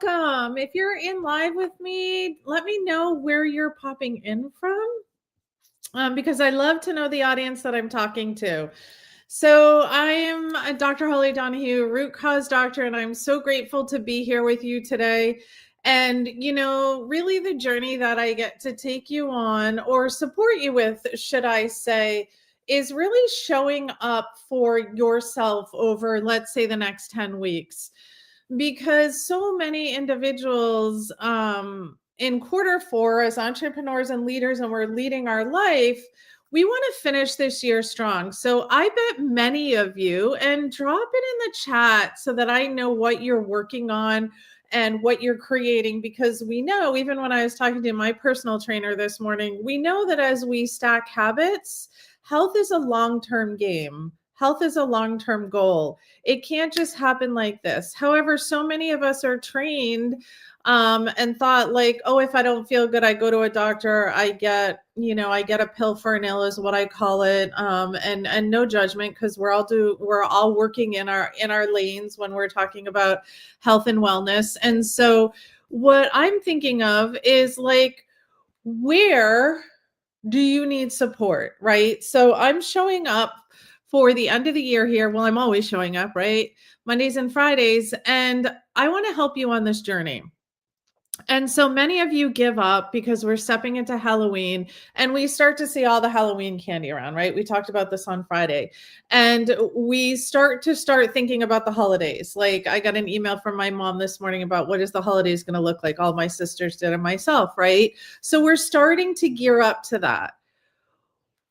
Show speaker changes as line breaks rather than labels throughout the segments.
welcome. If you're in live with me, let me know where you're popping in from, because I love to know the audience that I'm talking to. So I am Dr. Holly Donahue, root cause doctor, and I'm so grateful to be here with you today. And, really the journey that I get to take you on or support you with, should I say, is really showing up for yourself over, let's say, the next 10 weeks. Because so many individuals in quarter four, as entrepreneurs and leaders, and we're leading our life, we want to finish this year strong. So I bet many of you, and drop it in the chat so that I know what you're working on and what you're creating, because we know, even when I was talking to my personal trainer this morning, we know that as we stack habits, health is a long-term game. Health is a long-term goal. It can't just happen like this. However, so many of us are trained and thought like, oh, if I don't feel good, I go to a doctor. I get a pill for an ill is what I call it. And no judgment, because we're all working in our lanes when we're talking about health and wellness. And so what I'm thinking of is like, where do you need support, right? So I'm showing up for the end of the year here. Well, I'm always showing up, right? Mondays and Fridays. And I want to help you on this journey. And so many of you give up because we're stepping into Halloween and we start to see all the Halloween candy around, right? We talked about this on Friday. And we start thinking about the holidays. Like I got an email from my mom this morning about what is the holidays going to look like? All my sisters did and myself, right? So we're starting to gear up to that.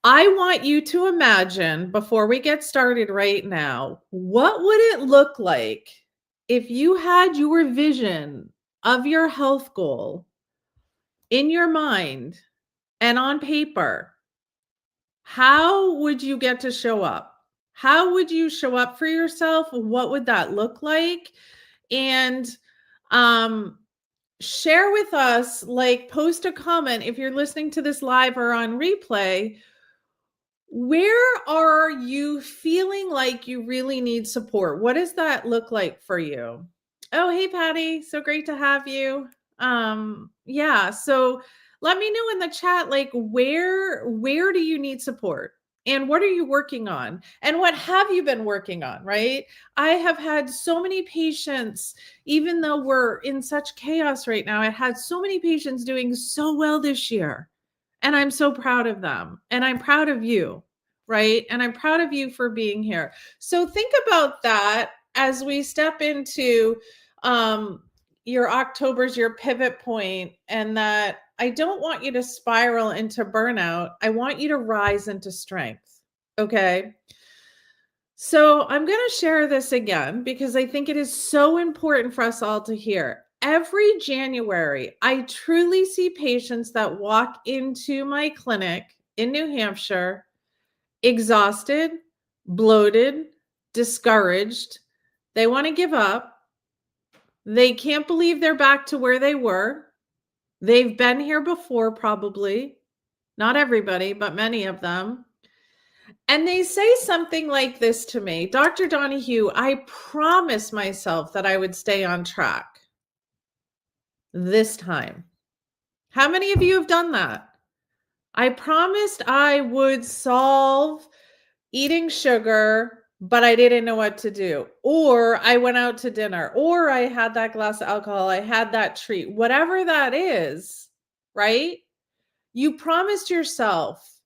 I want you to imagine, before we get started right now, what would it look like if you had your vision of your health goal in your mind and on paper? How would you get to show up? How would you show up for yourself? What would that look like? And share with us, like post a comment if you're listening to this live or on replay. Where are you feeling like you really need support? What does that look like for you? Oh, hey, Patty. So great to have you. Yeah. So let me know in the chat, like, where do you need support? And what are you working on? And what have you been working on, right? I have had so many patients, even though we're in such chaos right now, I had so many patients doing so well this year. And I'm so proud of them. And I'm proud of you, right? And I'm proud of you for being here. So think about that as we step into your October's your pivot point, and that I don't want you to spiral into burnout. I want you to rise into strength. Okay. So I'm going to share this again because I think it is so important for us all to hear. Every January, I truly see patients that walk into my clinic in New Hampshire exhausted, bloated, discouraged. They want to give up. They can't believe they're back to where they were. They've been here before, probably. Not everybody, but many of them. And they say something like this to me: Dr. Donahue, I promised myself that I would stay on track this time. How many of you have done that? I promised I would solve eating sugar, but I didn't know what to do. Or I went out to dinner, or I had that glass of alcohol, I had that treat, whatever that is, right? You promised yourself,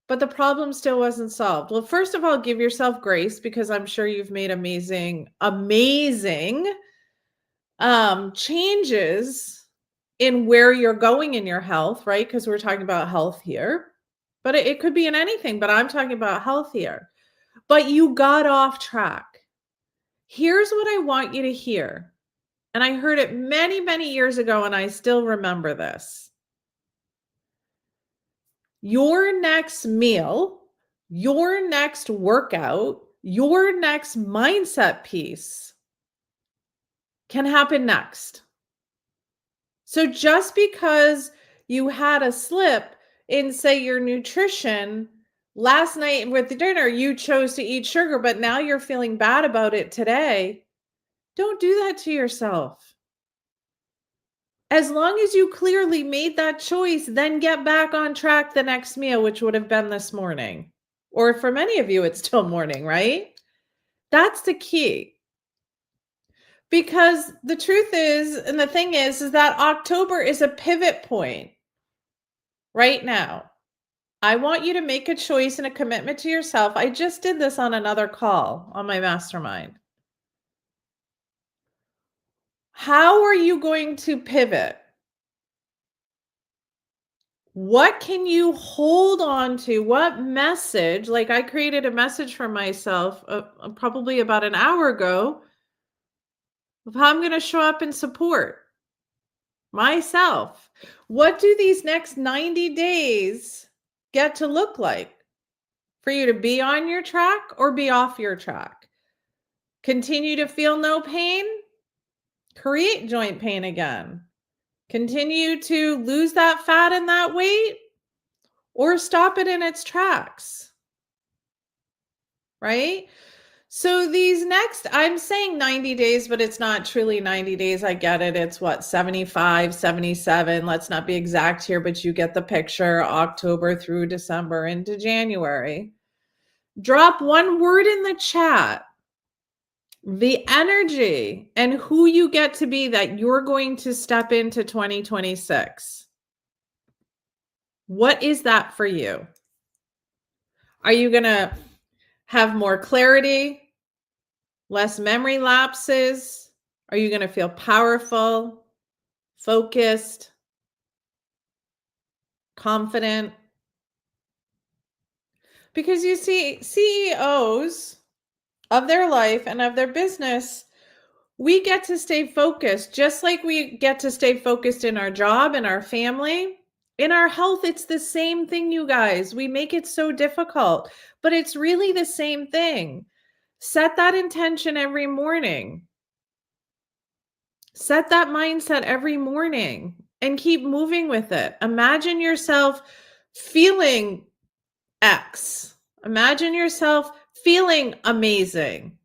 but the problem still wasn't solved. Well, first of all, give yourself grace, because I'm sure you've made amazing changes in where you're going in your health, right? Because we're talking about health here, but it could be in anything, but I'm talking about health here. But you got off track. Here's what I want you to hear. And I heard it many, many years ago, and I still remember this. Your next meal, your next workout, your next mindset piece can happen next. So just because you had a slip in, say, your nutrition last night with the dinner, you chose to eat sugar, but now you're feeling bad about it today. Don't do that to yourself. As long as you clearly made that choice, then get back on track the next meal, which would have been this morning. Or for many of you, it's still morning, right? That's the key. Because the truth is, and the thing is that October is a pivot point right now. I want you to make a choice and a commitment to yourself. I just did this on another call on my mastermind. How are you going to pivot? What can you hold on to? What message? Like I created a message for myself probably about an hour ago of how I'm going to show up and support myself. What do these next 90 days get to look like for you to be on your track or be off your track? Continue to feel no pain? Create joint pain again. Continue to lose that fat and that weight or stop it in its tracks, right? So these next, I'm saying 90 days, but it's not truly 90 days. I get it. It's what, 75, 77. Let's not be exact here, but you get the picture. October through December into January. Drop one word in the chat. The energy and who you get to be that you're going to step into 2026. What is that for you? Are you going to have more clarity, less memory lapses? Are you going to feel powerful, focused, confident? Because you see, CEOs of their life and of their business, we get to stay focused, just like we get to stay focused in our job and our family. In our health, it's the same thing, you guys. We make it so difficult, but it's really the same thing. Set that intention every morning. Set that mindset every morning and keep moving with it. Imagine yourself feeling X. Imagine yourself feeling amazing.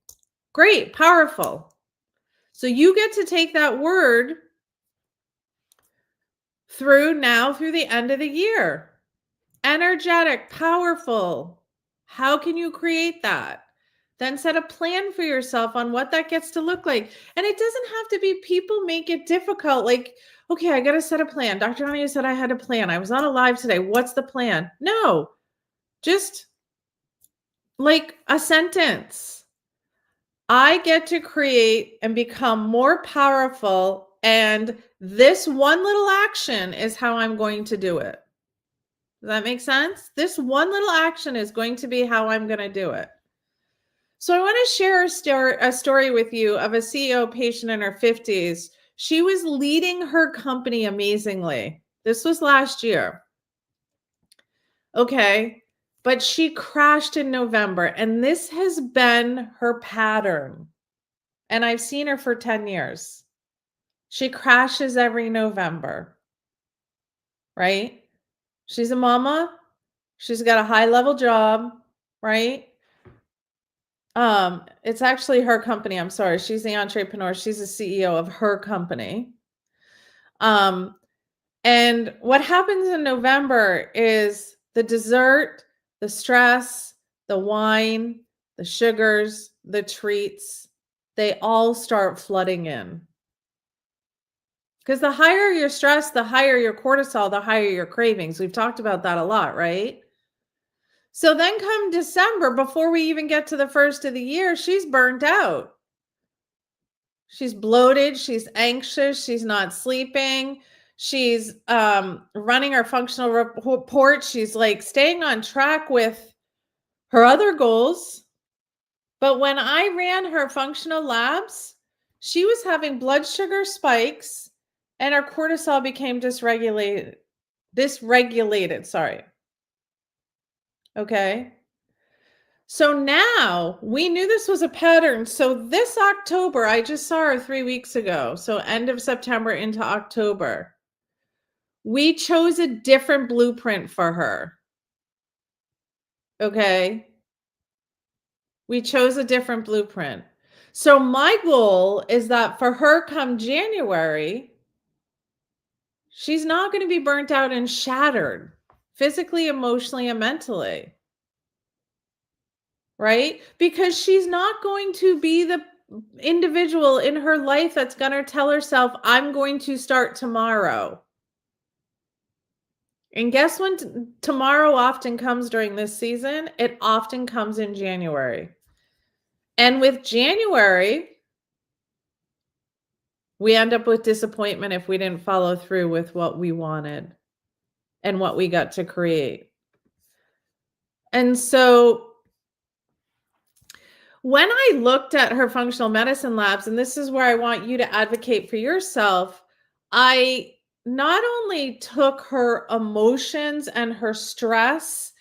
Great, powerful. So you get to take that word through the end of the year. Energetic, powerful. How can you create that? Then set a plan for yourself on what that gets to look like. And it doesn't have to be, people make it difficult. Like, okay, I got to set a plan. Dr. Anya said I had a plan. I was on a live today. What's the plan? No, just like a sentence. I get to create and become more powerful. And this one little action is how I'm going to do it. Does that make sense? This one little action is going to be how I'm going to do it. So I want to share a story with you of a CEO patient in her 50s. She was leading her company amazingly. This was last year. Okay. But she crashed in November, and this has been her pattern. And I've seen her for 10 years. She crashes every November, right? She's a mama. She's got a high-level job, right? It's actually her company. I'm sorry. She's the entrepreneur. She's the CEO of her company. And what happens in November is the dessert, the stress, the wine, the sugars, the treats, they all start flooding in. Because the higher your stress, the higher your cortisol, the higher your cravings. We've talked about that a lot, right? So then come December, before we even get to the first of the year, she's burnt out. She's bloated. She's anxious. She's not sleeping. She's running her functional report. She's like staying on track with her other goals. But when I ran her functional labs, she was having blood sugar spikes and her cortisol became dysregulated. Sorry. Okay. So now we knew this was a pattern. So this October, I just saw her 3 weeks ago. So end of September into October. We chose a different blueprint for her. Okay. We chose a different blueprint. So my goal is that for her come January, She's not going to be burnt out and shattered physically, emotionally, and mentally, right? Because she's not going to be the individual in her life that's going to tell herself, I'm going to start tomorrow. And guess when tomorrow often comes during this season? It often comes in January. And with January, we end up with disappointment if we didn't follow through with what we wanted and what we got to create. And so when I looked at her functional medicine labs, and this is where I want you to advocate for yourself, I not only took her emotions and her stress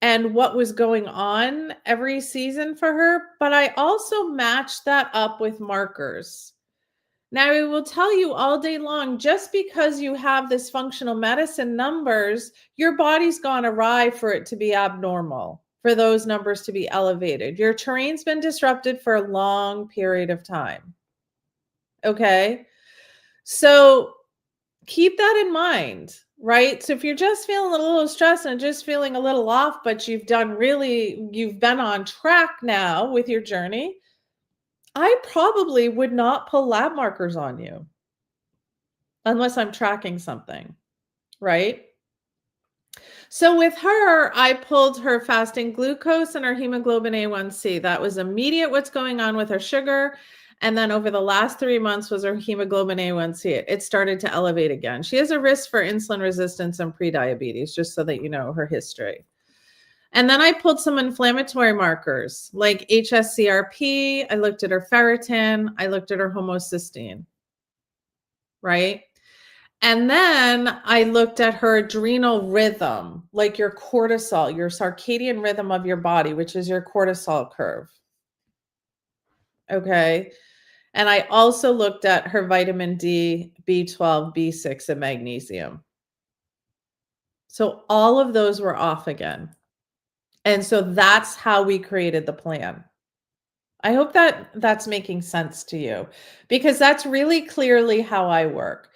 and what was going on every season for her, but I also matched that up with markers. Now, I will tell you all day long, just because you have this functional medicine numbers, your body's gone awry for it to be abnormal, for those numbers to be elevated. Your terrain's been disrupted for a long period of time. Okay. So keep that in mind, right? So if you're just feeling a little stressed and just feeling a little off, but you've been on track now with your journey, I probably would not pull lab markers on you unless I'm tracking something, right? So with her, I pulled her fasting glucose and her hemoglobin A1C. That was immediate what's going on with her sugar. And then over the last 3 months was her hemoglobin A1C. It started to elevate again. She has a risk for insulin resistance and prediabetes, just so that you know her history. And then I pulled some inflammatory markers like HSCRP. I looked at her ferritin. I looked at her homocysteine, right? And then I looked at her adrenal rhythm, like your cortisol, your circadian rhythm of your body, which is your cortisol curve. Okay. And I also looked at her vitamin D, B12, B6, and magnesium. So all of those were off again. And so that's how we created the plan. I hope that that's making sense to you, because that's really clearly how I work.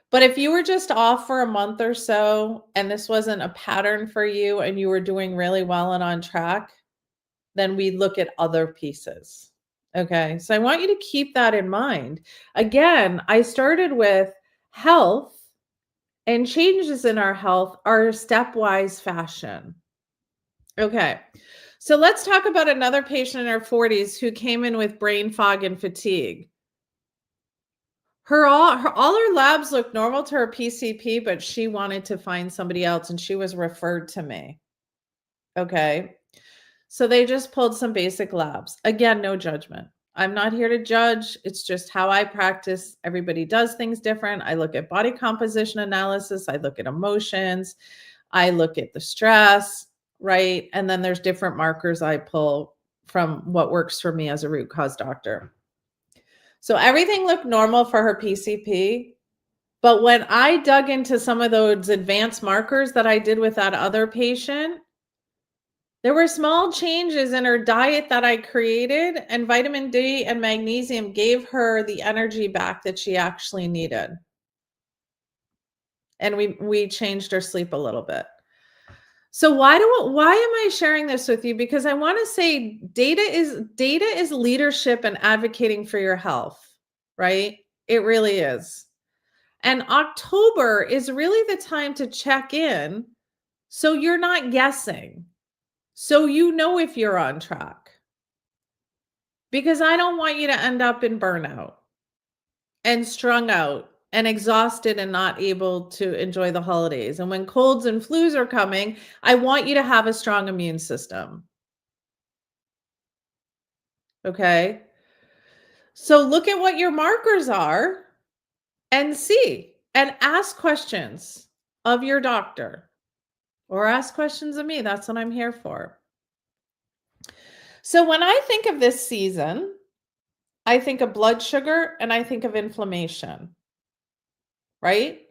But if you were just off for a month or so and this wasn't a pattern for you and you were doing really well and on track, then we look at other pieces. Okay. So I want you to keep that in mind. Again, I started with health, and changes in our health are stepwise fashion. Okay. So let's talk about another patient in her 40s who came in with brain fog and fatigue. All her labs looked normal to her PCP, but she wanted to find somebody else and she was referred to me. Okay. So they just pulled some basic labs. Again, no judgment. I'm not here to judge. It's just how I practice. Everybody does things different. I look at body composition analysis. I look at emotions. I look at the stress, right? And then there's different markers I pull from what works for me as a root cause doctor. So everything looked normal for her PCP. But when I dug into some of those advanced markers that I did with that other patient, there were small changes in her diet that I created, and vitamin D and magnesium gave her the energy back that she actually needed. And we changed her sleep a little bit. So why am I sharing this with you? Because I want to say data is leadership and advocating for your health, right? It really is. And October is really the time to check in so you're not guessing. So you know if you're on track. Because I don't want you to end up in burnout and strung out and exhausted and not able to enjoy the holidays. And when colds and flus are coming, I want you to have a strong immune system. Okay. So look at what your markers are and see and ask questions of your doctor or ask questions of me. That's what I'm here for. So when I think of this season, I think of blood sugar and I think of inflammation, right?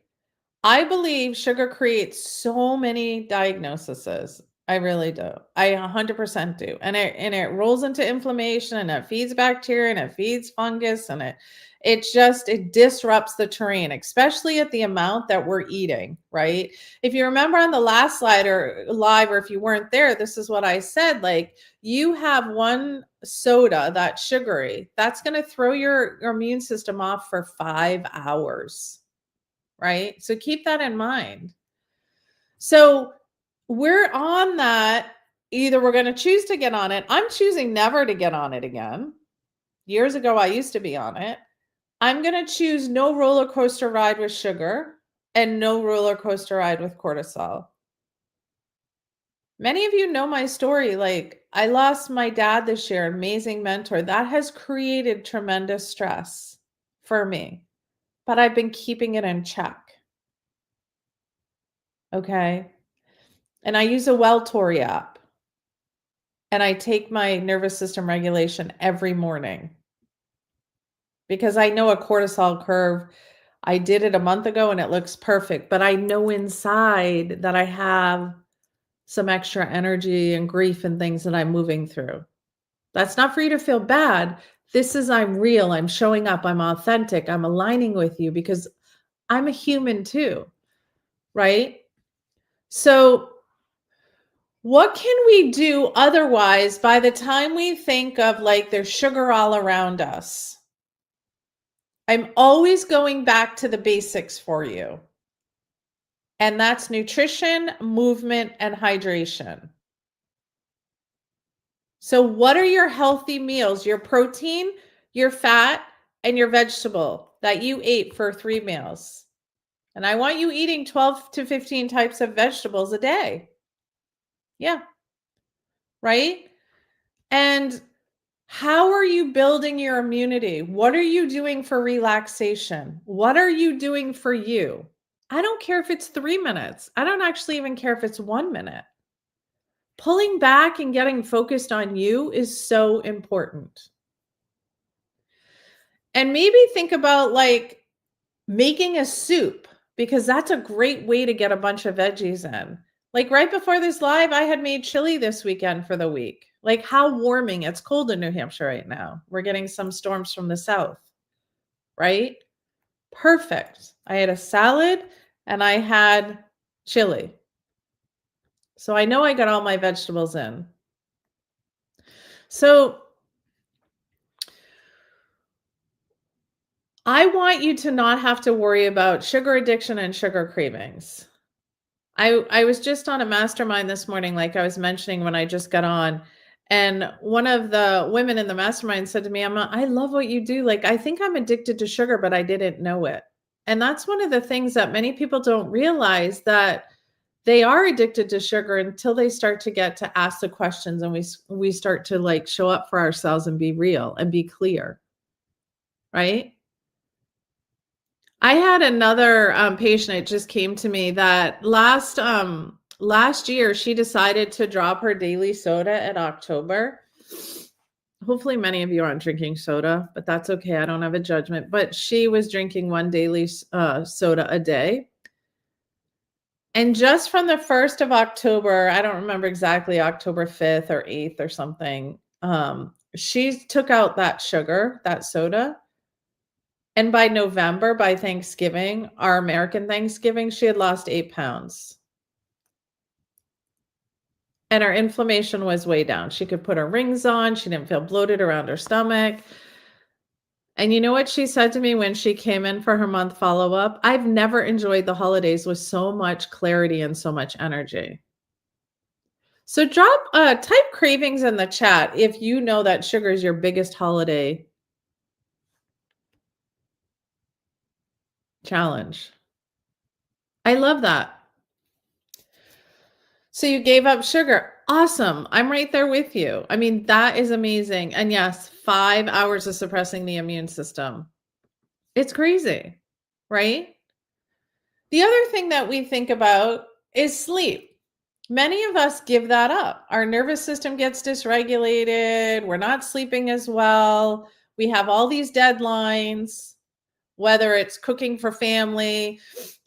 I believe sugar creates so many diagnoses. I really do. I 100% do. And it rolls into inflammation and it feeds bacteria and it feeds fungus and It disrupts the terrain, especially at the amount that we're eating, right? If you remember on the last slide or live, or if you weren't there, this is what I said. Like, you have one soda that's sugary, that's going to throw your immune system off for 5 hours, right? So keep that in mind. So we're on that. Either we're going to choose to get on it. I'm choosing never to get on it again. Years ago, I used to be on it. I'm going to choose no roller coaster ride with sugar and no roller coaster ride with cortisol. Many of you know my story. Like, I lost my dad this year, amazing mentor. That has created tremendous stress for me, but I've been keeping it in check. Okay. And I use a Welltory app, and I take my nervous system regulation every morning because I know a cortisol curve. I did it a month ago and it looks perfect, but I know inside that I have some extra energy and grief and things that I'm moving through. That's not for you to feel bad. This is, I'm real. I'm showing up. I'm authentic. I'm aligning with you because I'm a human too, right? So what can we do otherwise by the time we think of like there's sugar all around us? I'm always going back to the basics for you. And that's nutrition, movement, and hydration. So what are your healthy meals? Your protein, your fat, and your vegetable that you ate for 3 meals. And I want you eating 12 to 15 types of vegetables a day. Yeah. Right? And how are you building your immunity? What are you doing for relaxation? What are you doing for you? I don't care if it's 3 minutes. I don't actually even care if it's 1 minute. Pulling back and getting focused on you is so important. And maybe think about like making a soup, because that's a great way to get a bunch of veggies in. Like right before this live, I had made chili this weekend for the week. Like, how warming. It's cold in New Hampshire right now. We're getting some storms from the south, right? Perfect. I had a salad and I had chili. So I know I got all my vegetables in. So I want you to not have to worry about sugar addiction and sugar cravings. I was just on a mastermind this morning, like I was mentioning when I just got on. And one of the women in the mastermind said to me, Emma, I love what you do. Like, I think I'm addicted to sugar, but I didn't know it. And that's one of the things that many people don't realize, that they are addicted to sugar until they start to get to ask the questions, and we start to like show up for ourselves and be real and be clear, right? I had another patient. It just came to me that last year she decided to drop her daily soda in October. Hopefully many of you aren't drinking soda, but that's okay. I don't have a judgment. But she was drinking one daily soda a day. And just from the 1st of October, I don't remember exactly, October 5th or 8th or something, she took out that sugar, that soda. And by November, by Thanksgiving, our American Thanksgiving, she had lost 8 pounds. And her inflammation was way down. She could put her rings on. She didn't feel bloated around her stomach. And you know what she said to me when she came in for her month follow-up? I've never enjoyed the holidays with so much clarity and so much energy. So type cravings in the chat if you know that sugar is your biggest holiday challenge. I love that. So you gave up sugar. Awesome. I'm right there with you. I mean, that is amazing. And yes, 5 hours of suppressing the immune system. It's crazy, right? The other thing that we think about is sleep. Many of us give that up. Our nervous system gets dysregulated. We're not sleeping as well. We have all these deadlines, whether it's cooking for family,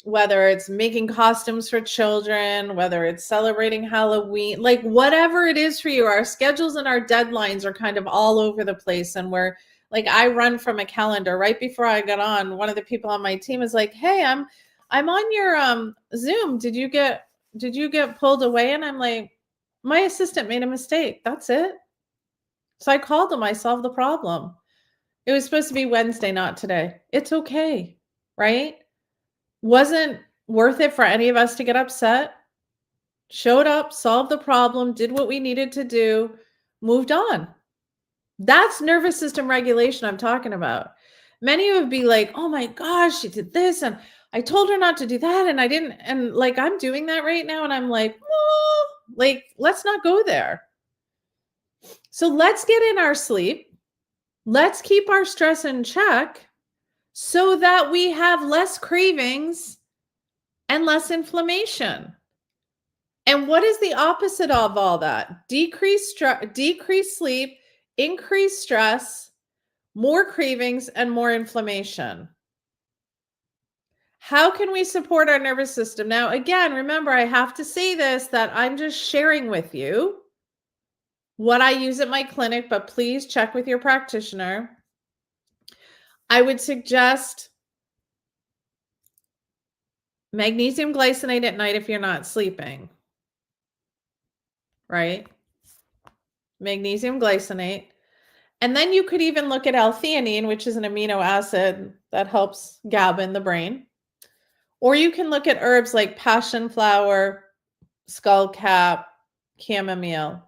whether it's making costumes for children, whether it's celebrating Halloween, like whatever it is for you, our schedules and our deadlines are kind of all over the place. And we're like I run from a calendar. Right before I got on, one of the people on my team is like, "Hey, I'm on your Zoom. Did you get pulled away?" And I'm like, "My assistant made a mistake. That's it." So I called them. I solved the problem. It was supposed to be Wednesday, not today. It's okay, right? Wasn't worth it for any of us to get upset. Showed up, solved the problem, did what we needed to do, moved on. That's nervous system regulation I'm talking about. Many would be like, "Oh my gosh, she did this and I told her not to do that and I didn't." And like I'm doing that right now and I'm like, "Oh, like let's not go there." So let's get in our sleep. Let's keep our stress in check so that we have less cravings and less inflammation. And what is the opposite of all that? Decreased sleep, increased stress, more cravings, and more inflammation. How can we support our nervous system? Now, again, remember, I have to say this, that I'm just sharing with you what I use at my clinic, but please check with your practitioner. I would suggest magnesium glycinate at night if you're not sleeping, right? Magnesium glycinate. And then you could even look at L-theanine, which is an amino acid that helps GABA in the brain. Or you can look at herbs like passion flower, skullcap, chamomile.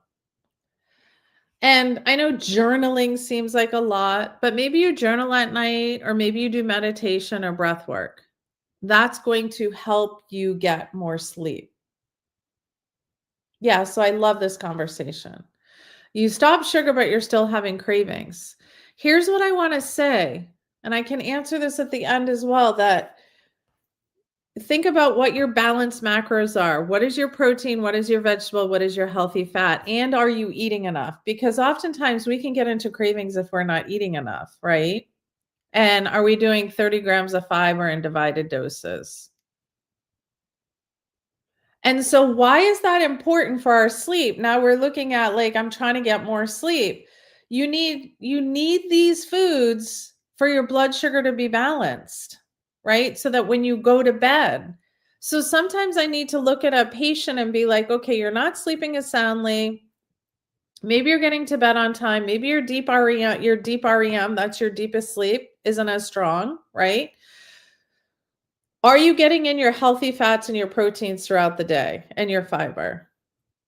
And I know journaling seems like a lot, but maybe you journal at night, or maybe you do meditation or breath work. That's going to help you get more sleep. Yeah, so I love this conversation. You stop sugar, but you're still having cravings. Here's what I want to say, and I can answer this at the end as well, that think about what your balanced macros are. What is your protein? What is your vegetable? What is your healthy fat? And are you eating enough? Because oftentimes we can get into cravings if we're not eating enough, right? And are we doing 30 grams of fiber in divided doses? And so why is that important for our sleep? Now we're looking at, like, I'm trying to get more sleep. You need these foods for your blood sugar to be balanced, right? So that when you go to bed. So sometimes I need to look at a patient and be like, okay, you're not sleeping as soundly. Maybe you're getting to bed on time. Maybe your deep REM, that's your deepest sleep, isn't as strong, right? Are you getting in your healthy fats and your proteins throughout the day and your fiber?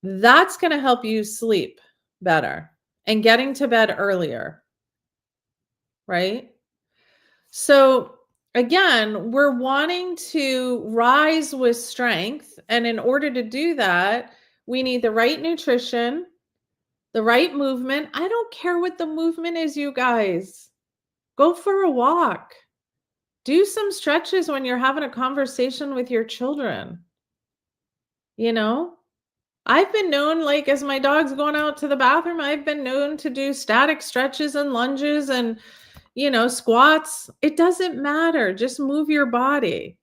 That's going to help you sleep better and getting to bed earlier, right? So again, we're wanting to rise with strength. And in order to do that, we need the right nutrition, the right movement. I don't care what the movement is, you guys. Go for a walk. Do some stretches when you're having a conversation with your children. You know, I've been known, like, as my dog's going out to the bathroom, I've been known to do static stretches and lunges and, squats. It doesn't matter. Just move your body.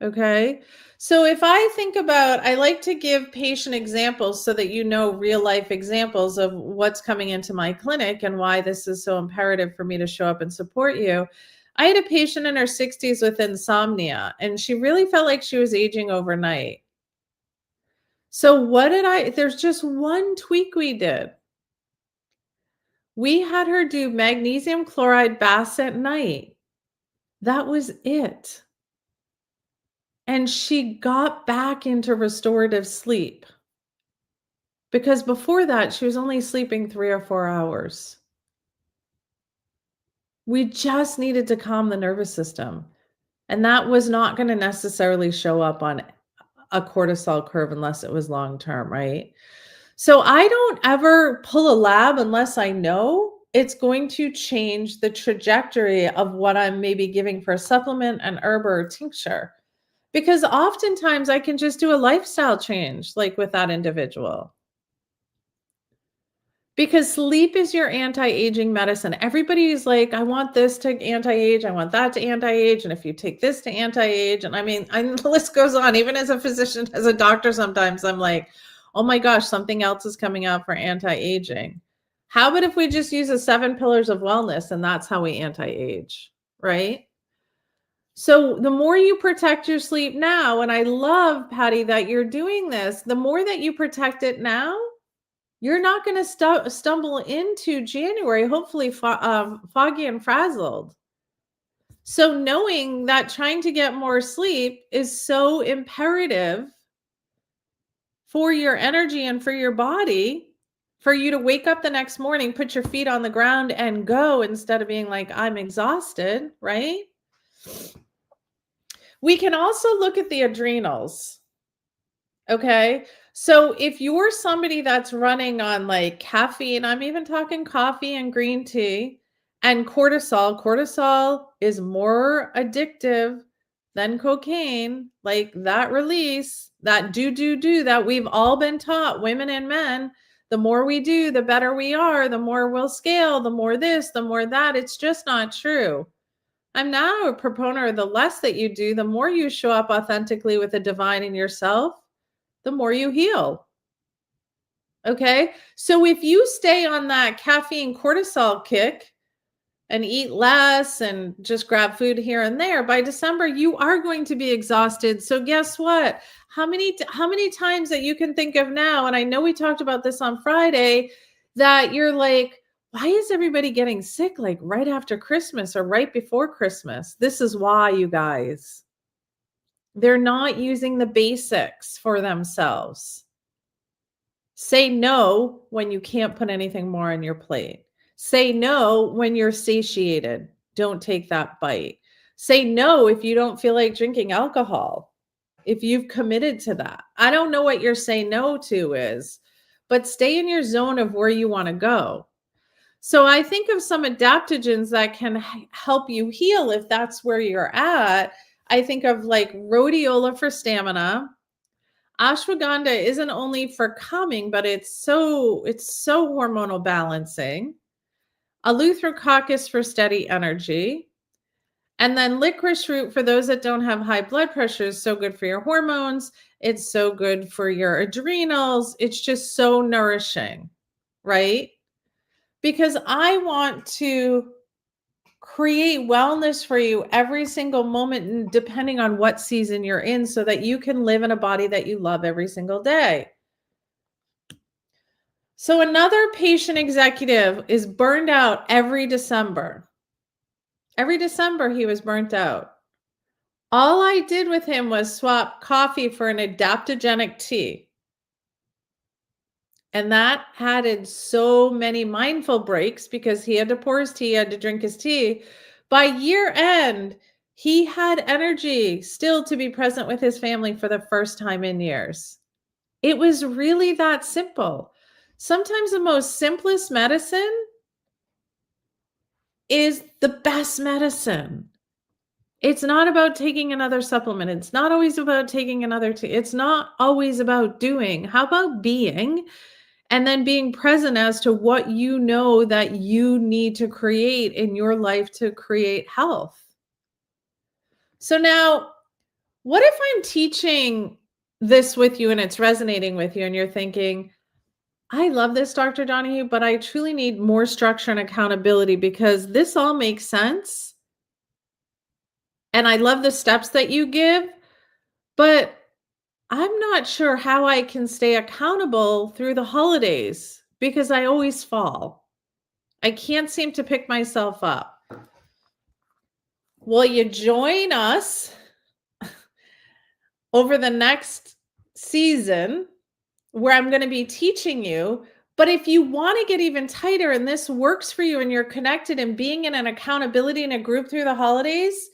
Okay. So if I think about, I like to give patient examples so that you know real life examples of what's coming into my clinic and why this is so imperative for me to show up and support you. I had a patient in her 60s with insomnia, and she really felt like she was aging overnight. So there's just one tweak we did. We had her do magnesium chloride baths at night. That was it. And she got back into restorative sleep. Because before that, she was only sleeping 3 or 4 hours. We just needed to calm the nervous system. And that was not going to necessarily show up on a cortisol curve unless it was long-term, right? So I don't ever pull a lab unless I know it's going to change the trajectory of what I'm maybe giving for a supplement, an herb, or a tincture. Because oftentimes I can just do a lifestyle change, like with that individual. Because sleep is your anti-aging medicine. Everybody's like, I want this to anti-age, I want that to anti-age, and if you take this to anti-age, and the list goes on. Even as a physician, as a doctor, sometimes I'm like, oh my gosh, something else is coming out for anti-aging. How about if we just use the 7 pillars of wellness and that's how we anti-age, right? So the more you protect your sleep now, and I love, Patty, that you're doing this, the more that you protect it now, you're not going to stumble into January, hopefully foggy and frazzled. So knowing that trying to get more sleep is so imperative for your energy and for your body, for you to wake up the next morning, put your feet on the ground and go instead of being like, I'm exhausted, right? We can also look at the adrenals. Okay. So if you're somebody that's running on like caffeine, I'm even talking coffee and green tea and cortisol is more addictive than cocaine, like that release, that do that we've all been taught, women and men. The more we do, the better we are, the more we'll scale, the more this, the more that. It's just not true. I'm now a proponent of the less that you do, the more you show up authentically with the divine in yourself, the more you heal. Okay. So if you stay on that caffeine cortisol kick and eat less and just grab food here and there, by December, you are going to be exhausted. So guess what? How many times that you can think of now, and I know we talked about this on Friday, that you're like, why is everybody getting sick like right after Christmas or right before Christmas? This is why, you guys. They're not using the basics for themselves. Say no when you can't put anything more on your plate. Say no when you're satiated. Don't take that bite. Say no if you don't feel like drinking alcohol, if you've committed to that. I don't know what your say no to is, but stay in your zone of where you want to go. So I think of some adaptogens that can help you heal if that's where you're at. I think of like rhodiola for stamina. Ashwagandha isn't only for calming, but it's so hormonal balancing. Eleutherococcus for steady energy. And then licorice root for those that don't have high blood pressure is so good for your hormones. It's so good for your adrenals. It's just so nourishing, right? Because I want to create wellness for you every single moment, depending on what season you're in, so that you can live in a body that you love every single day. So another patient executive is burned out every December. Every December he was burnt out. All I did with him was swap coffee for an adaptogenic tea. And that added so many mindful breaks because he had to pour his tea, he had to drink his tea. By year end, he had energy still to be present with his family for the first time in years. It was really that simple. Sometimes the most simplest medicine is the best medicine. It's not about taking another supplement. It's not always about taking another tea. It's not always about doing. How about being? And then being present as to what you know that you need to create in your life to create health. So now, what if I'm teaching this with you and it's resonating with you and you're thinking, I love this, Dr. Donahue, but I truly need more structure and accountability because this all makes sense. And I love the steps that you give, but I'm not sure how I can stay accountable through the holidays because I always fall. I can't seem to pick myself up. Will you join us over the next season where I'm going to be teaching you? But if you want to get even tighter and this works for you and you're connected and being in an accountability in a group through the holidays,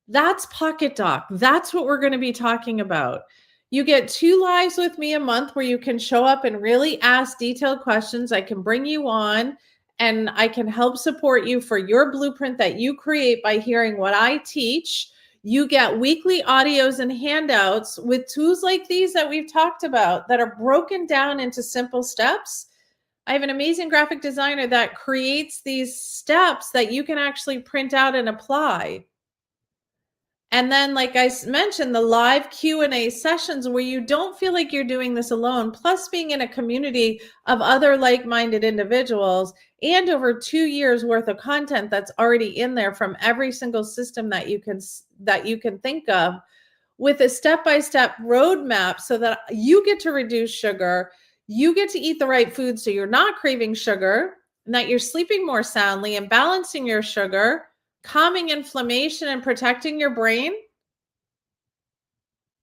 that's Pocket Doc. That's what we're going to be talking about. You get 2 lives with me a month where you can show up and really ask detailed questions. I can bring you on and I can help support you for your blueprint that you create by hearing what I teach. You get weekly audios and handouts with tools like these that we've talked about that are broken down into simple steps. I have an amazing graphic designer that creates these steps that you can actually print out and apply. And then, like I mentioned, the live Q&A sessions where you don't feel like you're doing this alone, plus being in a community of other like-minded individuals, and over 2 years worth of content that's already in there from every single system that you can think of, with a step-by-step roadmap so that you get to reduce sugar, you get to eat the right food so you're not craving sugar, and that you're sleeping more soundly and balancing your sugar, calming inflammation and protecting your brain.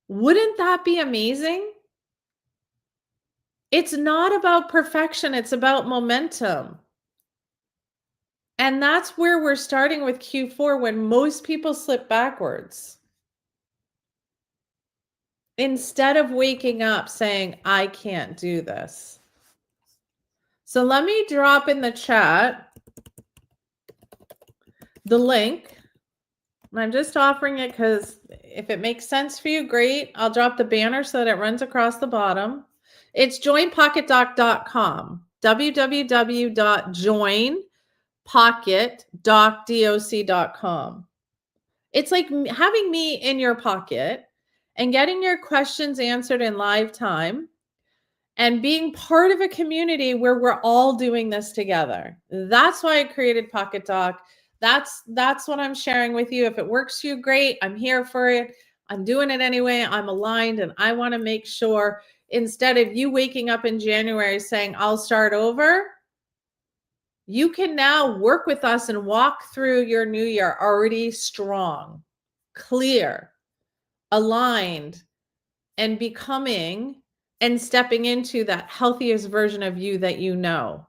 Wouldn't that be amazing? It's not about perfection, it's about momentum. And that's where we're starting with Q4 when most people slip backwards. Instead of waking up saying, I can't do this. So let me drop in the chat the link. I'm just offering it because if it makes sense for you, great. I'll drop the banner so that it runs across the bottom. It's joinpocketdoc.com, www.joinpocketdoc.com. It's like having me in your pocket and getting your questions answered in live time and being part of a community where we're all doing this together. That's why I created Pocket Doc. That's what I'm sharing with you. If it works for you, great. I'm here for it. I'm doing it anyway. I'm aligned, and I want to make sure instead of you waking up in January saying, I'll start over, you can now work with us and walk through your new year already strong, clear, aligned, and becoming and stepping into that healthiest version of you that you know.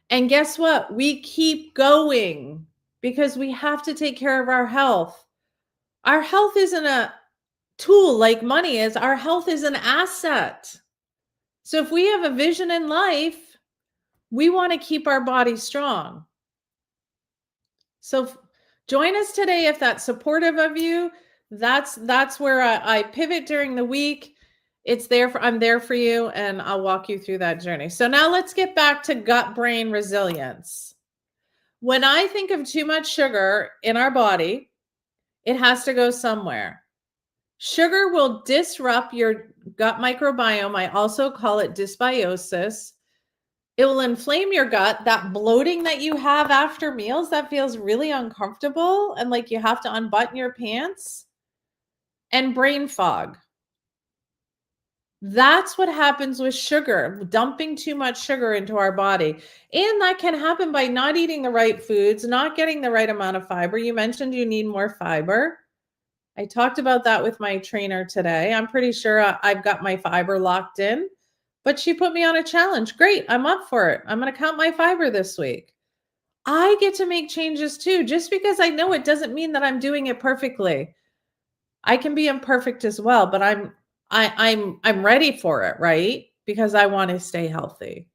And guess what? We keep going because we have to take care of our health. Our health isn't a tool like money is. Our health is an asset. So if we have a vision in life, we want to keep our body strong. So join us today if that's supportive of you. That's where I pivot during the week. I'm there for you, and I'll walk you through that journey. So now let's get back to gut-brain resilience. When I think of too much sugar in our body, it has to go somewhere. Sugar will disrupt your gut microbiome. I also call it dysbiosis. It will inflame your gut. That bloating that you have after meals that feels really uncomfortable and like you have to unbutton your pants, and brain fog. That's what happens with sugar, dumping too much sugar into our body. And that can happen by not eating the right foods, not getting the right amount of fiber. You mentioned you need more fiber. I talked about that with my trainer today. I'm pretty sure I've got my fiber locked in, but she put me on a challenge. Great, I'm up for it. I'm going to count my fiber this week. I get to make changes too. Just because I know it doesn't mean that I'm doing it perfectly. I can be imperfect as well, but I'm ready for it, right? Because I want to stay healthy.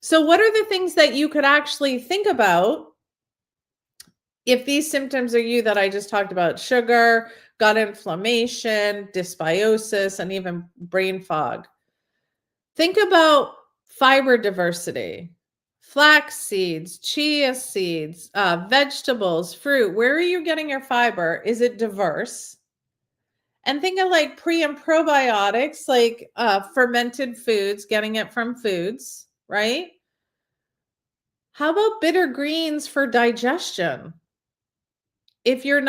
So what are the things that you could actually think about if these symptoms are you that I just talked about? Sugar, gut inflammation, dysbiosis, and even brain fog. Think about fiber diversity. Flax seeds, chia seeds, vegetables, fruit. Where are you getting your fiber? Is it diverse? And think of like pre and probiotics, like fermented foods, getting it from foods, right? How about bitter greens for digestion? If you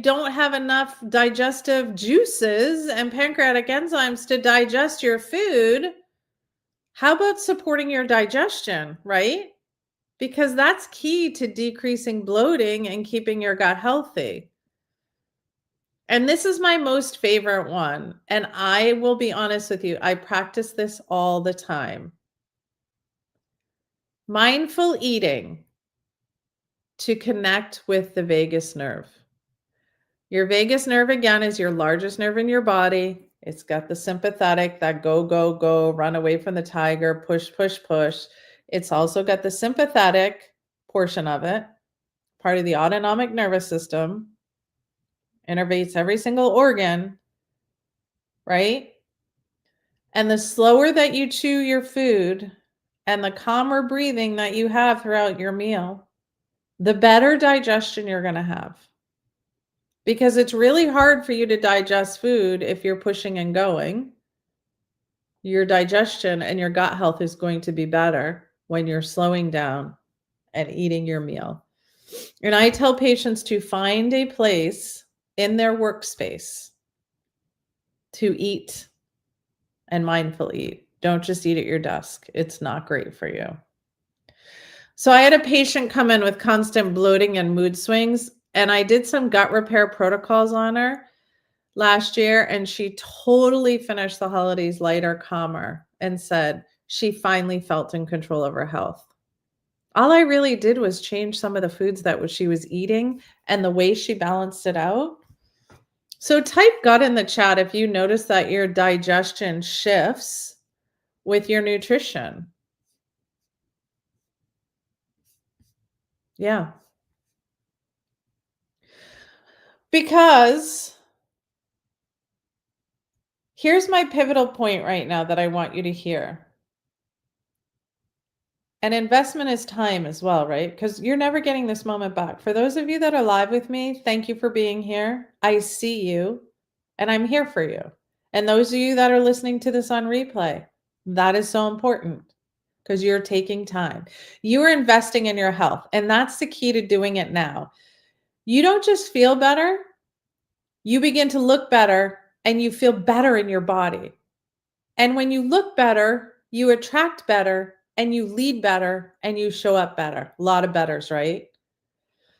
don't have enough digestive juices and pancreatic enzymes to digest your food, how about supporting your digestion, right? Because that's key to decreasing bloating and keeping your gut healthy. And this is my most favorite one. And I will be honest with you, I practice this all the time. Mindful eating to connect with the vagus nerve. Your vagus nerve, again, is your largest nerve in your body. It's got the sympathetic, that go, go, go, run away from the tiger, push, push, push. It's also got the sympathetic portion of it, part of the autonomic nervous system, innervates every single organ, right? And the slower that you chew your food and the calmer breathing that you have throughout your meal, the better digestion you're going to have. because it's really hard for you to digest food if you're pushing and going. Your digestion and your gut health is going to be better when you're slowing down and eating your meal. And I tell patients to find a place in their workspace to eat and mindful eat. Don't just eat at your desk. It's not great for you. So I had a patient come in with constant bloating and mood swings, and I did some gut repair protocols on her last year, and she totally finished the holidays lighter, calmer, and said she finally felt in control of her health. All I really did was change some of the foods that she was eating and the way she balanced it out. So type gut in the chat if you notice that your digestion shifts with your nutrition. Yeah. Because here's my pivotal point right now that I want you to hear. And investment is time as well, right? Because you're never getting this moment back. For those of you that are live with me, thank you for being here. I see you and I'm here for you. And those of you that are listening to this on replay, that is so important because you're taking time. You are investing in your health, and that's the key to doing it now. You don't just feel better, you begin to look better and you feel better in your body. And when you look better, you attract better and you lead better and you show up better. A lot of betters, right?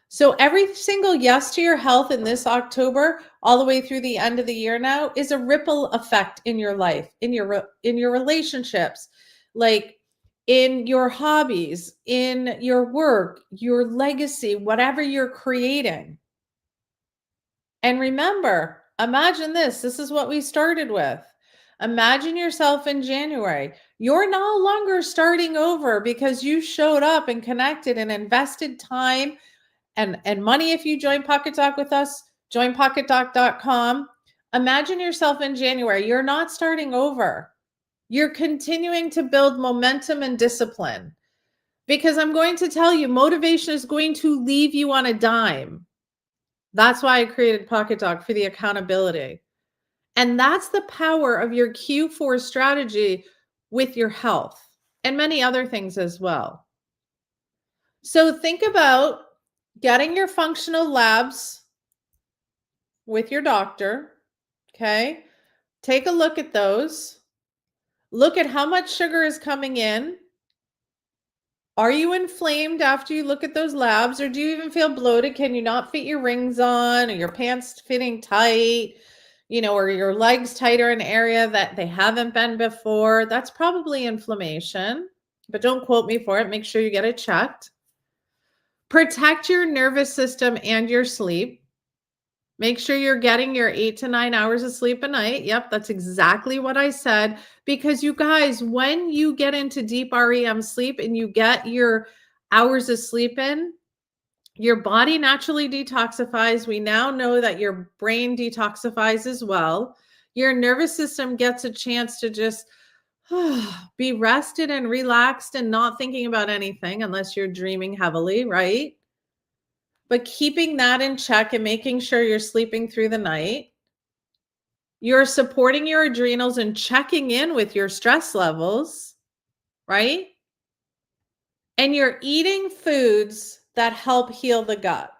So every single yes to your health in this October, all the way through the end of the year now, is a ripple effect in your life, in your relationships, like in your hobbies, in your work, your legacy, whatever you're creating. And remember, imagine this. This is what we started with. Imagine yourself in January. You're no longer starting over because you showed up and connected and invested time and money. If you join Pocket Doc with us, join pocketdoc.com. Imagine yourself in January. You're not starting over. You're continuing to build momentum and discipline, because I'm going to tell you, motivation is going to leave you on a dime. That's why I created Pocket Doc, for the accountability. And that's the power of your Q4 strategy with your health and many other things as well. So think about getting your functional labs with your doctor. Okay. Take a look at those. Look at how much sugar is coming in. Are you inflamed after you look at those labs, or do you even feel bloated? Can you not fit your rings on, or your pants fitting tight, or your legs tighter in an area that they haven't been before? That's probably inflammation, but don't quote me for it. Make sure you get it checked. Protect your nervous system and your sleep. Make sure you're getting your 8 to 9 hours of sleep a night. Yep, that's exactly what I said. Because you guys, when you get into deep REM sleep and you get your hours of sleep in, your body naturally detoxifies. We now know that your brain detoxifies as well. Your nervous system gets a chance to just be rested and relaxed and not thinking about anything unless you're dreaming heavily, right? But keeping that in check and making sure you're sleeping through the night. You're supporting your adrenals and checking in with your stress levels, right? And you're eating foods that help heal the gut.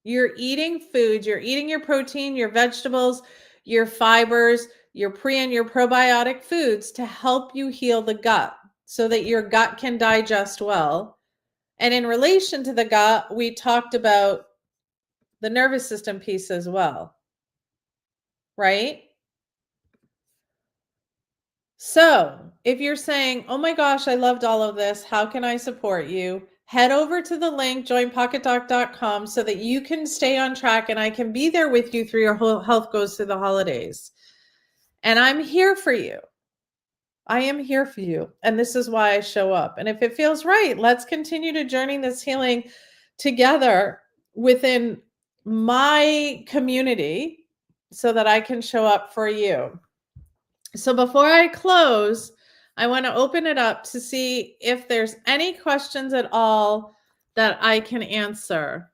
You're eating foods, you're eating your protein, your vegetables, your fibers, your pre and your probiotic foods to help you heal the gut so that your gut can digest well. And in relation to the gut, we talked about the nervous system piece as well, right? So if you're saying, oh my gosh, I loved all of this, how can I support you? Head over to the link, joinpocketdoc.com, so that you can stay on track and I can be there with you through your whole health goes through the holidays. And I'm here for you. I am here for you. And this is why I show up. And if it feels right, let's continue to journey this healing together within my community so that I can show up for you. So before I close, I want to open it up to see if there's any questions at all that I can answer.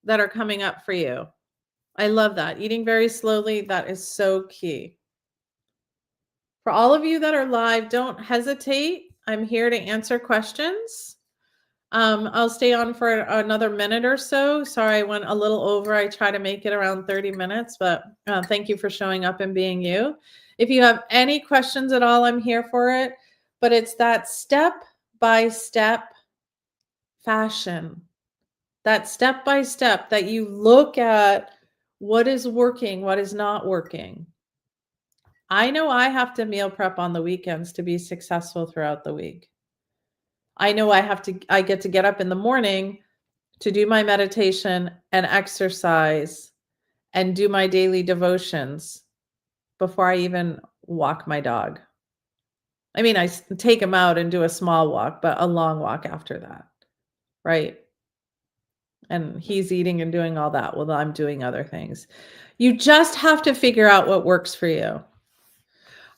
that are coming up for you. I love that. Eating very slowly, that is so key. For all of you that are live, don't hesitate. I'm here to answer questions. I'll stay on for another minute or so. Sorry, I went a little over. I try to make it around 30 minutes, but thank you for showing up and being you. If you have any questions at all, I'm here for it. But it's that step-by-step fashion, that step-by-step that you look at what is working, what is not working. I know I have to meal prep on the weekends to be successful throughout the week. I know I get to get up in the morning to do my meditation and exercise and do my daily devotions before I even walk my dog. I mean, I take him out and do a small walk, but a long walk after that, right? And he's eating and doing all that while I'm doing other things. You just have to figure out what works for you.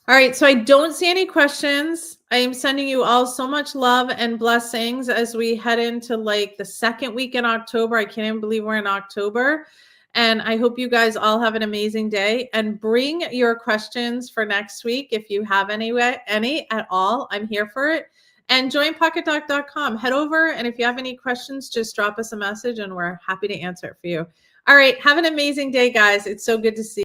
All right, so I don't see any questions. I am sending you all so much love and blessings as we head into like the second week in October. I can't even believe we're in October. And I hope you guys all have an amazing day, and bring your questions for next week if you have any at all. I'm here for it. And join pocketdoc.com. Head over, and if you have any questions, just drop us a message and we're happy to answer it for you. All right, have an amazing day, guys. It's so good to see you.